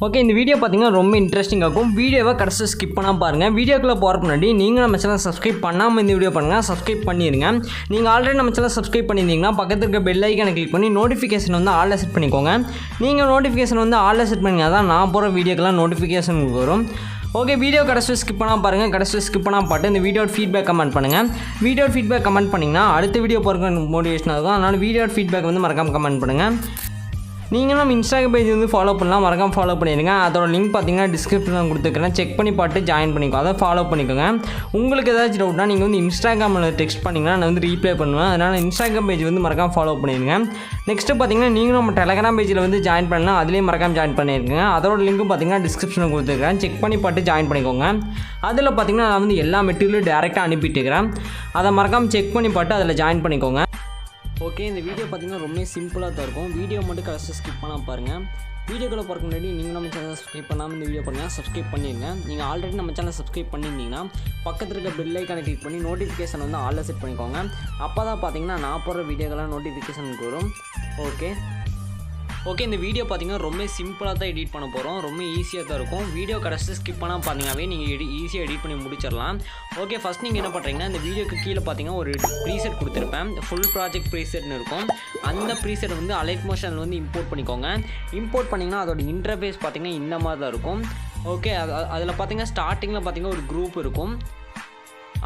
Okay, இந்த video பார்த்தீங்கன்னா ரொம்ப இன்ட்ரெஸ்டிங்காக இருக்கும். வீடியோவை கடைசி ஸ்கிப் பண்ணாமல் பாருங்கள். வீடியோக்குள்ளே போகிறதுக்கு முன்னாடி நீங்கள் நம்ம சேனல் சப்ஸ்கிரைப் பண்ணாமல் இந்த வீடியோ பண்ணுங்கள். சப்ஸ்கிரைப் பண்ணிடுங்க. நீங்கள் ஆல்ரெடி நம்ம சேனல் சப்ஸ்கிரைப் பண்ணியிருந்தீங்கன்னா பக்கத்தில் இருக்க பெல் ஐக்கானை கிளிக் பண்ணி நோட்டிஃபிகேஷன் வந்து ஆல்ல செட் பண்ணிக்கோங்க. நீங்கள் நோட்டிஃபிகேஷன் வந்து ஆல்ல செட் பண்ணிங்க தான் நான் போகிற வீடியோக்கெல்லாம் நோட்டிஃபிகேஷன் வரும். ஓகே, வீடியோ கடைசி ஸ்கிப் பண்ணாமல் பாருங்கள். கடைசி ஸ்கிப் பண்ணாமல் பாட்டு இந்த வீடியோட ஃபீட்பேக் கமெண்ட் பண்ணுங்கள். வீடியோ ஃபீட்பேக் கமெண்ட் பண்ணிங்கன்னா அடுத்த வீடியோ போகிறதுக்கு மோட்டிவேஷனாக இருக்கும். அதனால் வீடியோ ஃபீட்பேக் வந்து மறக்காமல் கமெண்ட் பண்ணுங்கள். நீங்கள் நம்ம இன்ஸ்டாகிராம் பேஜ் வந்து ஃபாலோ பண்ணலாம், மறக்காமல் ஃபாலோ பண்ணிடுங்க. அதோட லிங்க் பார்த்தீங்கன்னா டிஸ்கிரிப்ஷனில் கொடுத்துருக்கேன். செக் பண்ணி பார்த்து ஜாயின் பண்ணிக்கோ, அதை ஃபாலோ பண்ணிக்கோங்க. உங்களுக்கு ஏதாச்சும் டவுட்னா நீங்கள் வந்து இன்ஸ்டாகிராமில் டெக்ஸ்ட் பண்ணிங்கன்னா நான் வந்து ரீப்ளை பண்ணுவேன். அதனால் இன்ஸ்டாகிராம் பேஜ் வந்து மறக்காமல் ஃபாலோ பண்ணிடுங்க. நெக்ஸ்ட்டு பார்த்தீங்கன்னா நீங்களும் நம்ம டெலகிராம் பேஜில் வந்து ஜாயின் பண்ணலாம், அதுலேயும் மறக்காமல் ஜாயின் பண்ணியிருக்கேங்க. அதோட லிங்க்கும் பார்த்தீங்கன்னா டிஸ்கிரிப்ஷனில் கொடுத்துருக்கேன். செக் பண்ணி பார்த்து ஜாயின் பண்ணிக்கோங்க. அதில் பார்த்தீங்கன்னா நான் வந்து எல்லா மெட்டீரியலும் டேரெக்டாக அனுப்பிட்டுருக்கிறேன். அதை மறக்காமல் செக் பண்ணி பார்த்து அதில் ஜாயின் பண்ணிக்கோங்க. ஓகே, இந்த வீடியோ பார்த்தீங்கன்னா ரொம்ப சிம்பிளாக தான் இருக்கும். வீடியோ மட்டும் கடைசி ஸ்கிப் பண்ணால் பாருங்கள். வீடியோக்குள்ளே போகிறதுக்கு முன்னாடி நீங்கள் நம்ம சேனல் சப்ஸ்கிரைப் பண்ணாமல் இந்த வீடியோ பண்ணுங்கள். சப்ஸ்கிரைப் பண்ணிடுங்க. நீங்கள் ஆல்ரெடி நம்ம சேனல் சப்ஸ்கிரைப் பண்ணியிருந்தீங்கன்னா பக்கத்தில் இருக்க பெல் ஐக்கானை கிளிக் பண்ணி நோட்டிஃபிகேஷன் வந்து ஆல்ல செட் பண்ணிக்கோங்க. அப்போ தான் பார்த்தீங்கன்னா நான் போடுற வீடியோக்கெல்லாம் நோட்டிஃபிகேஷனுக்கு வரும். ஓகே, இந்த வீடியோ பார்த்தீங்கன்னா ரொம்ப சிம்பிளாக தான் எடிட் பண்ண போகிறோம். ரொம்ப ஈஸியாக தான் இருக்கும். வீடியோ கடைசி ஸ்கிப் பண்ணால் பார்த்தீங்கன்னாவே நீங்கள் ஈஸியாக எடிட் பண்ணி முடிச்சிடலாம். ஓகே, ஃபஸ்ட் நீங்கள் என்ன பண்ணுறீங்கன்னா இந்த வீடியோக்கு கீழே பார்த்தீங்கன்னா ஒரு ப்ரீசெட் கொடுத்துருப்பேன். ஃபுல் ப்ராஜெக்ட் ப்ரீசெட்னு இருக்கும். அந்த ப்ரீசெட் வந்து அலைட் மோஷனில் வந்து இம்போர்ட் பண்ணிக்கோங்க. இம்போர்ட் பண்ணிங்கன்னா அதோட இன்டர்ஃபேஸ் பார்த்தீங்கன்னா இந்த மாதிரி தான் இருக்கும். ஓகே, அதில் பார்த்தீங்கன்னா ஸ்டார்டிங்கில் பார்த்தீங்கன்னா ஒரு குரூப் இருக்கும்.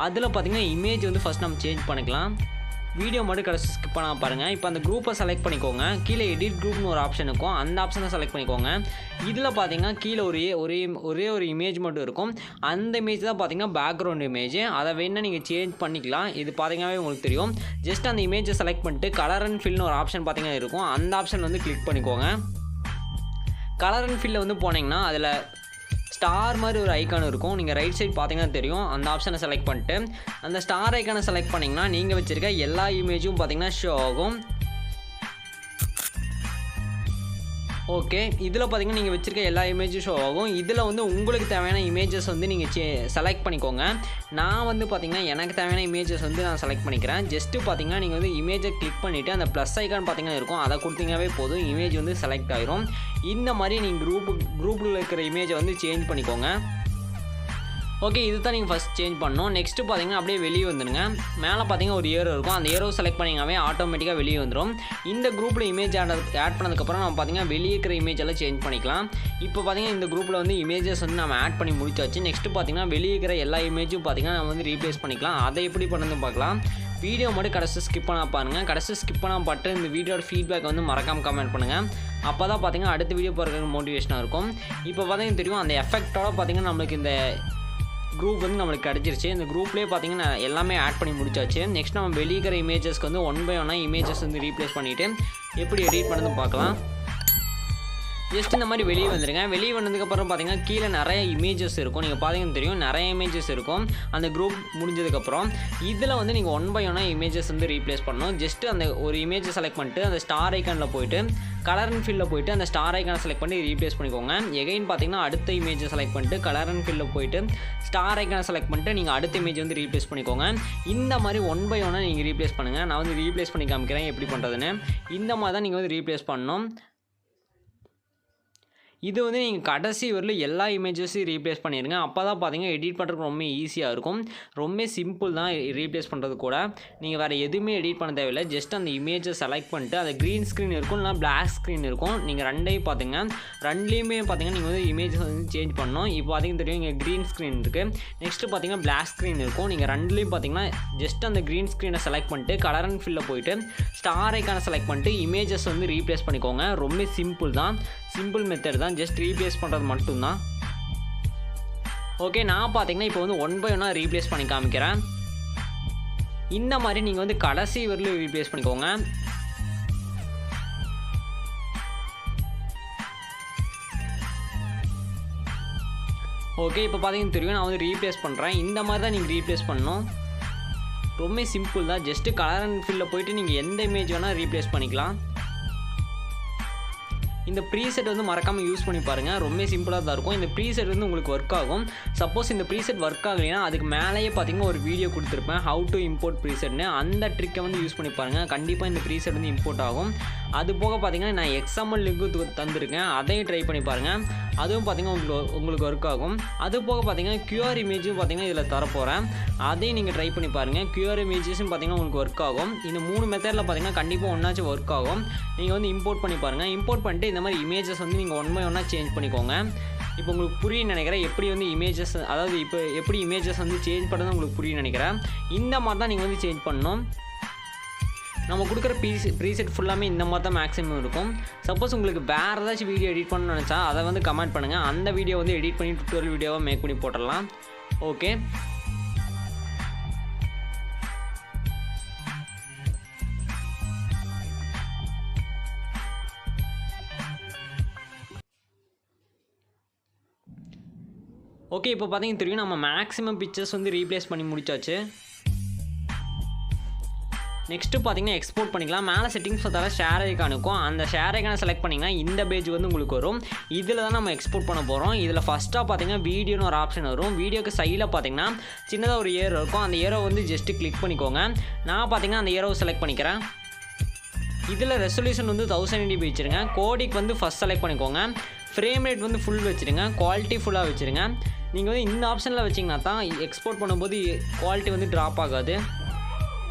அதில் பார்த்தீங்கன்னா இமேஜ் வந்து ஃபஸ்ட் நம்ம சேஞ்ச் பண்ணிக்கலாம். வீடியோ மட்டும் கடைசி ஸ்கிப் பண்ணால் பாருங்கள். இப்போ அந்த குரூப்பை செலக்ட் பண்ணிக்கோங்க. கீழே எடிட் குரூப்னு ஒரு ஆப்ஷன் இருக்கும். அந்த ஆப்ஷனை செலக்ட் பண்ணிக்கோங்க. இதில் பார்த்தீங்கன்னா கீழே ஒரே ஒரு இமேஜ் மட்டும் இருக்கும். அந்த இமேஜ் தான் பார்த்தீங்கன்னா பேக்ரவுண்ட் இமேஜ். அதை வேணால் நீங்கள் சேஞ்ச் பண்ணிக்கலாம். இது பார்த்தீங்கன்னாவே உங்களுக்கு தெரியும். ஜஸ்ட் அந்த இமேஜை செலக்ட் பண்ணிட்டு கலர் அண்ட் ஃபில்னு ஒரு ஆப்ஷன் பார்த்தீங்கன்னா இருக்கும். அந்த ஆப்ஷன் வந்து கிளிக் பண்ணிக்கோங்க. கலர் அண்ட் ஃபில்லில் வந்து போனீங்கன்னா அதில் ஸ்டார் மாதிரி ஒரு ஐக்கான் இருக்கும். நீங்கள் ரைட் சைட் பார்த்தீங்கன்னா தெரியும். அந்த ஆப்ஷனை செலக்ட் பண்ணிட்டு அந்த ஸ்டார் ஐக்கானை செலக்ட் பண்ணிங்கன்னா நீங்கள் வச்சுருக்க எல்லா இமேஜும் பார்த்தீங்கன்னா ஷோ ஆகும். ஓகே, இதில் பார்த்தீங்கன்னா நீங்கள் வச்சுருக்க எல்லா இமேஜும் ஷோ ஆகும். இதில் வந்து உங்களுக்கு தேவையான இமேஜஸ் வந்து நீங்கள் செலக்ட் பண்ணிக்கோங்க. நான் வந்து பார்த்தீங்கன்னா எனக்கு தேவையான இமேஜஸ் வந்து நான் செலக்ட் பண்ணிக்கிறேன். ஜஸ்ட்டு பார்த்தீங்கன்னா நீங்கள் வந்து இமேஜை கிளிக் பண்ணிவிட்டு அந்த ப்ளஸ் ஐக்கான் பார்த்தீங்கன்னா இருக்கும். அதை கொடுத்தீங்கன்னாவே போதும், இமேஜ் வந்து செலக்ட் ஆகிரும். இந்த மாதிரி நீங்கள் குரூப்பில் இருக்கிற இமேஜை வந்து சேஞ்ச் பண்ணிக்கோங்க. ஓகே, இது தான் நீங்கள் ஃபஸ்ட் சேஞ்ச் பண்ணணும். நெக்ஸ்ட்டு பார்த்தீங்கன்னா அப்படியே வெளியே வந்துடுங்க. மேலே பார்த்தீங்கன்னா ஒரு ஏரோ இருக்கும். அந்த ஏரோ செலக்ட் பண்ணிங்கனாவே ஆட்டோமேட்டிக்காக வெளியே வந்துடும். இந்த குரூப்பில் இமேஜ் ஆட் பண்ணதுக்கப்புறம் நம்ம பார்த்தீங்கன்னா வெளியே இருக்கிற இமேஜ் எல்லாம் சேஞ்ச் பண்ணிக்கலாம். இப்போ பார்த்தீங்கன்னா இந்த குரூப்பில் வந்து இமேஜஸ் வந்து நம்ம ஆட் பண்ணி முடிச்சாச்சு. நெக்ஸ்ட்டு பார்த்தீங்கன்னா வெளியே இருக்கிற எல்லா இமேஜும் பார்த்தீங்கன்னா நம்ம வந்து ரீப்ளேஸ் பண்ணிக்கலாம். அதை எப்படி பண்ணுறதுன்னு பார்க்கலாம். வீடியோ மட்டும் கடைசி ஸ்கிப் பண்ணால் பாருங்கள். கடைசி ஸ்கிப் பண்ணால் பட்டு இந்த வீடியோட ஃபீட்பேக் வந்து மறக்காமல் கமெண்ட் பண்ணுங்கள். அப்போ தான் பார்த்தீங்கன்னா அடுத்த வீடியோ போகிறதுக்கு மோட்டிவேஷனாக இருக்கும். இப்போ பார்த்தீங்கன்னா தெரியும் அந்த எஃபெக்டோட பார்த்தீங்கன்னா நம்மளுக்கு இந்த குரூப் வந்து நம்மளுக்கு கிடச்சிருச்சு. இந்த குரூப்லேயே பார்த்தீங்கன்னா எல்லாமே ஆட் பண்ணி முடிச்சாச்சு. நெக்ஸ்ட் நம்ம வெளியிக்கிற இமேஜஸ்க்கு வந்து 1 by 1 இமேஜஸ் வந்து ரீப்ளேஸ் பண்ணிவிட்டு எப்படி எடிட் பண்ணணும்னு பார்க்கலாம். ஜஸ்ட் இந்த மாதிரி வெளியே வந்துடுங்க. வெளியே வந்ததுக்கப்புறம் பார்த்தீங்கன்னா கீழே நிறைய இமேஜஸ் இருக்கும். நீங்கள் பார்த்தீங்கன்னா தெரியும் நிறைய இமேஜஸ் இருக்கும் அந்த குரூப் முடிஞ்சதுக்கப்புறம். இதில் வந்து நீங்கள் 1 by 1 இமேஜஸ் வந்து ரீப்ளேஸ் பண்ணணும். ஜஸ்ட்டு அந்த ஒரு இமேஜை செலக்ட் பண்ணிட்டு அந்த ஸ்டார் ஐக்கானில் போய்ட்டு கலர் அண்ட் ஃபில்லில் போய்ட்டு அந்த ஸ்டார் ஐக்கானை செலக்ட் பண்ணி ரீப்ளேஸ் பண்ணிக்கோங்க. எகைன் பார்த்தீங்கன்னா அடுத்த இமேஜை செலக்ட் பண்ணிட்டு கலர் அண்ட் ஃபில்லில் போய்ட்டு ஸ்டார் ஐக்கானை செலக்ட் பண்ணிட்டு நீங்கள் அடுத்த இமேஜ் வந்து ரீப்ளேஸ் பண்ணிக்கோங்க. இந்த மாதிரி 1 by 1 நீங்கள் ரீப்ளேஸ் பண்ணுங்கள். நான் வந்து ரீப்ளேஸ் பண்ணி காமிக்கிறேன் எப்படி பண்ணுறதுன்னு. இந்த மாதிரி தான் நீங்கள் வந்து ரீப்ளேஸ் பண்ணணும். இது வந்து நீங்கள் கடைசி வரலும் எல்லா இமேஜஸையும் ரீப்ளேஸ் பண்ணிடுங்க. அப்போ தான் பார்த்தீங்கன்னா எடிட் பண்ணுறதுக்கு ரொம்ப ஈஸியாக இருக்கும். ரொம்ப சிம்பிள் தான் ரீப்ளேஸ் பண்ணுறது கூட. நீங்கள் வேறு எதுவுமே எடிட் பண்ண தேவையில்லை. ஜஸ்ட் அந்த இமேஜை செலக்ட் பண்ணிட்டு அது க்ரீன் ஸ்க்ரீன் இருக்கும் இல்லைனா பிளாக் ஸ்க்ரீன் இருக்கும். நீங்கள் ரெண்டையும் பார்த்துங்க. ரெண்டுலேயுமே பார்த்தீங்கன்னா நீங்கள் வந்து இமேஜஸ் வந்து சேஞ்ச் பண்ணணும். இப்போ பார்த்தீங்கன்னா தெரியும் இங்கே க்ரீன் ஸ்க்ரீன் இருக்குது. நெக்ஸ்ட்டு பார்த்தீங்கன்னா பிளாக் ஸ்க்ரீன் இருக்கும். நீங்கள் ரெண்டுலேயும் பார்த்தீங்கன்னா ஜஸ்ட் அந்த க்ரீன் ஸ்க்ரீனை செலக்ட் பண்ணிட்டு கலர் அண்ட் ஃபில்லில் போய்ட்டு ஸ்டார் ஐக்கானை செலக்ட் பண்ணிட்டு இமேஜஸ் வந்து ரீப்ளேஸ் பண்ணிக்கோங்க. ரொம்ப சிம்பிள் தான், சிம்பிள் மெத்தட் தான். ஜஸ்ட் ரீப்ளேஸ் பண்ணுறது மட்டும்தான். ஓகே, நான் பார்த்தீங்கன்னா இப்போ வந்து 1 by 1 ரீப்ளேஸ் பண்ணி காமிக்கிறேன். இந்த மாதிரி நீங்கள் வந்து கடைசி வரலும் ரீப்ளேஸ் பண்ணிக்கோங்க. ஓகே, இப்போ பார்த்தீங்கன்னா தெரியும் நான் வந்து ரீப்ளேஸ் பண்ணுறேன். இந்த மாதிரி தான் நீங்கள் ரீப்ளேஸ் பண்ணணும். ரொம்ப சிம்பிள் தான். ஜஸ்ட்டு கலர் அண்ட் ஃபில்லில் போய்ட்டு நீங்கள் எந்த இமேஜ் வேணால் ரீப்ளேஸ் பண்ணிக்கலாம். இந்த ப்ரீசெட் வந்து மறக்காமல் யூஸ் பண்ணி பாருங்கள். ரொம்ப சிம்பிளாக தான் இருக்கும். இந்த ப்ரீசெட் வந்து உங்களுக்கு ஒர்க் ஆகும். சப்போஸ் இந்த ப்ரீசெட் ஒர்க் ஆகலைன்னா அதுக்கு மேலேயே பார்த்தீங்கன்னா ஒரு வீடியோ கொடுத்துருப்பேன், ஹவு டு இம்போர்ட் ப்ரீசெட்னு. அந்த ட்ரிக்கை வந்து யூஸ் பண்ணி பாருங்கள். கண்டிப்பாக இந்த ப்ரீசெட் வந்து இம்போர்ட் ஆகும். அது போக பார்த்தீங்கன்னா நான் XML லிங்க்கு தந்திருக்கேன், அதையும் ட்ரை பண்ணி பாருங்கள். அதுவும் பார்த்தீங்கன்னா உங்களுக்கு ஒர்க் ஆகும். அது போக பார்த்தீங்கன்னா QR இமேஜும் பார்த்தீங்கன்னா இதில் தரப்போகிறேன், அதையும் நீங்கள் ட்ரை பண்ணி பாருங்கள். QR இமேஜஸும் பார்த்தீங்கன்னா உங்களுக்கு ஒர்க் ஆகும். இந்த 3 மெத்தடில் பார்த்தீங்கன்னா கண்டிப்பாக ஒன்றாச்சும் ஒர்க் ஆகும். நீங்கள் வந்து இம்போர்ட் பண்ணி பாருங்கள். இம்போர்ட் பண்ணிட்டு இந்த மாதிரி இமேஜஸ் வந்து நீங்கள் ஒன் பை ஒன்னாக சேஞ்ச் பண்ணிக்கோங்க. இப்போ உங்களுக்கு புரியும் நினைக்கிறேன் எப்படி வந்து இமேஜஸ், அதாவது இப்போ எப்படி இமேஜஸ் வந்து சேஞ்ச் பண்ணுறது உங்களுக்கு புரியும் நினைக்கிறேன். இந்த மாதிரி தான் நீங்கள் வந்து சேஞ்ச் பண்ணணும். நம்ம கொடுக்குற ப்ரீசெட் ஃபுல்லாமே இந்த மாதிரி தான் மேக்ஸிமம் இருக்கும். சப்போஸ் உங்களுக்கு வேறு ஏதாச்சும் வீடியோ எடிட் பண்ணணும்னு நினச்சா அதை வந்து கமெண்ட் பண்ணுங்கள். அந்த வீடியோ வந்து எடிட் பண்ணி டுட்டோரியல் வீடியோவாக மேக் பண்ணி போட்டுடலாம். Okay, okay. இப்போ பார்த்தீங்கன்னா தெரியும் நம்ம மேக்ஸிமம் பிக்சர்ஸ் வந்து ரீப்ளேஸ் பண்ணி முடிச்சாச்சு. நெக்ஸ்ட்டு பார்த்தீங்கன்னா எக்ஸ்போர்ட் பண்ணிக்கலாம். மேலே செட்டிங்ஸ் பார்த்தாலும் ஷேர் ஐக்கான் இருக்கும். அந்த ஷேர் ஐக்கானை செலக்ட் பண்ணிங்கன்னா இந்த பேஜ் வந்து உங்களுக்கு வரும். இதில் தான் நம்ம எக்ஸ்போர்ட் பண்ண போகிறோம். இதில் ஃபஸ்ட்டாக பார்த்தீங்கன்னா வீடியோன்னு ஒரு ஆப்ஷன் வரும். வீடியோக்கு சைடில் பார்த்தீங்கன்னா சின்னதாக ஒரு ஏரோ இருக்கும். அந்த ஏரோ வந்து ஜஸ்ட்டு கிளிக் பண்ணிக்கோங்க. நான் பார்த்தீங்கன்னா அந்த ஏரோவை செலக்ட் பண்ணிக்கிறேன். இதில் ரெசல்யூஷன் வந்து 1080p வச்சுருங்க. கோடிக்கு வந்து ஃபஸ்ட் செலக்ட் பண்ணிக்கோங்க. ஃப்ரேம் ரேட் வந்து ஃபுல் வச்சுருங்க. குவாலிட்டி ஃபுல்லாக வச்சுருங்க. நீங்கள் வந்து இந்த ஆப்ஷனில் வச்சிங்கன்னா தான் எக்ஸ்போர்ட் பண்ணும்போது குவாலிட்டி வந்து ட்ராப் ஆகாது.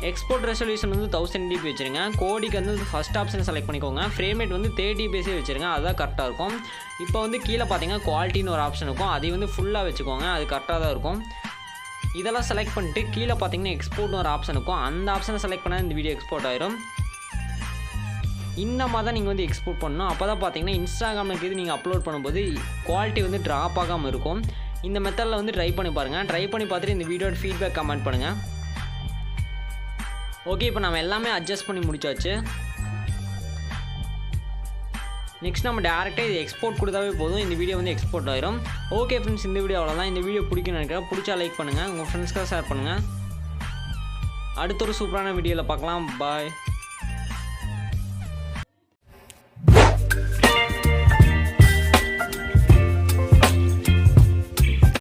எக்ஸ்போர்ட் ரெசல்யூஷன் வந்து 1080p வச்சுருங்க. கோடிக்கு வந்து ஃபஸ்ட் ஆப்ஷனை செலக்ட் பண்ணிக்கோங்க. ஃப்ரேம் ரேட் வந்து 30fps வச்சுருங்க, அதுதான் கரெக்டாக இருக்கும். இப்போ வந்து கீழே பார்த்தீங்கன்னா குவாலிட்டின்னு ஒரு ஆப்ஷன் இருக்கும், அதை வந்து ஃபுல்லாக வச்சுக்கோங்க, அது கரெக்டாக தான் இருக்கும். இதெல்லாம் செலக்ட் பண்ணிட்டு கீழே பார்த்தீங்கன்னா எக்ஸ்போர்ட்னு ஒரு ஆப்ஷன் இருக்கும், அந்த ஆப்ஷனை செலக்ட் பண்ணால் இந்த வீடியோ எக்ஸ்போர்ட் ஆயிரும். இந்த மாதிரி தான் நீங்கள் வந்து எக்ஸ்போர்ட் பண்ணணும். அப்போ தான் பார்த்தீங்கன்னா இன்ஸ்டாகிராமுக்கு இது நீங்கள் அப்லோட் பண்ணும்போது குவாலிட்டி வந்து ட்ராப் ஆகாமல் இருக்கும். இந்த மெத்தடில் வந்து ட்ரை பண்ணி பாருங்கள். ட்ரை பண்ணி பார்த்துட்டு இந்த வீடியோட ஃபீட்பேக் கமெண்ட் பண்ணுங்கள். ஓகே, இப்போ நம்ம எல்லாமே அட்ஜஸ்ட் பண்ணி முடிச்சாச்சு. நெக்ஸ்ட் நம்ம டேரெக்டாக இது எக்ஸ்போர்ட் கொடுத்தாவே போதும், இந்த வீடியோ வந்து எக்ஸ்போர்ட் ஆயிரும். ஓகே ஃப்ரெண்ட்ஸ், இந்த வீடியோ அவ்வளோதான். இந்த வீடியோ பிடிக்கும்னு நினைக்கிறேன். பிடிச்சா லைக் பண்ணுங்கள், உங்கள் ஃப்ரெண்ட்ஸ்க்காக ஷேர் பண்ணுங்கள். அடுத்த ஒரு சூப்பரான வீடியோவில் பார்க்கலாம். பாய்.